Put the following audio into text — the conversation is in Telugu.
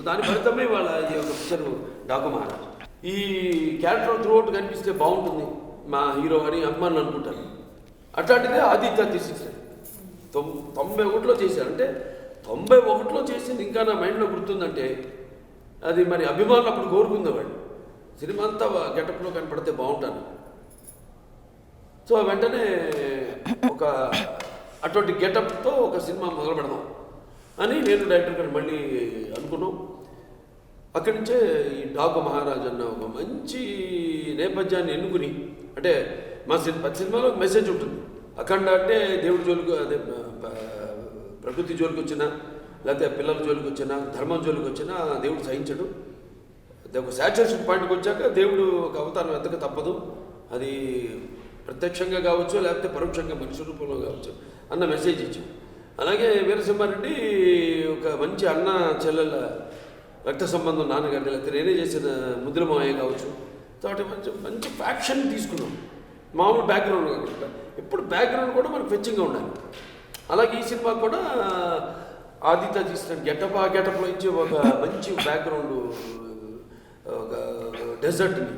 దాని ఫలితమే వాళ్ళ ఈ యొక్క పిక్చర్ డాకు మహారాజ్. ఈ క్యారెక్టర్ త్రూఅవుట్ కనిపిస్తే బాగుంటుంది మా హీరో అని అభిమానులు అనుకుంటారు. అట్లాంటిదే ఆదిత్య 36 91లో చేశారు. అంటే 91లో చేసింది ఇంకా నా మైండ్లో గుర్తుందంటే అది మరి అభిమానులు అప్పుడు కోరుకుందేవాళ్ళు సినిమా అంతా గెటప్లో కనపడితే బాగుంటాను. సో వెంటనే ఒక అటువంటి గెటప్తో ఒక సినిమా మొదలు పెడదాం అని నేను డైరెక్టర్ గారు మళ్ళీ అనుకున్నాం. అక్కడి నుంచే ఈ డాకు మహారాజ్ అన్న ఒక మంచి నేపథ్యాన్ని ఎన్నుకుని, అంటే మా సినిమాలో మెసేజ్ ఉంటుంది. అఖండ అంటే దేవుడి జోలికి, అదే ప్రకృతి జోలికి వచ్చినా లేకపోతే పిల్లల జోలికి వచ్చినా ధర్మం జోలికి వచ్చినా దేవుడు సహించడు. ఒక సాచురేషన్ పాయింట్కి వచ్చాక దేవుడు ఒక అవతారం ఎత్తక తప్పదు, అది ప్రత్యక్షంగా కావచ్చు లేకపోతే పరోక్షంగా మనిషి రూపంలో కావచ్చు అన్న మెసేజ్ ఇచ్చాం. అలాగే వీరసింహారెడ్డి ఒక మంచి అన్న చెల్లెల రక్త సంబంధం నాన్నగారి, లేకపోతే నేనే చేసిన ముద్దుల మాయ కావచ్చు. కాబట్టి మంచి మంచి ఫ్యాక్షన్ తీసుకున్నాం. మామూలు బ్యాక్గ్రౌండ్ కాకుండా ఎప్పుడు బ్యాక్గ్రౌండ్ కూడా మనకు ఫెచ్చింగ్గా ఉండాలి. అలాగే ఈ సినిమా కూడా ఆదిత్య తీసిన గెటప్లో ఇచ్చి ఒక మంచి బ్యాక్గ్రౌండ్, ఒక డెజర్ట్ని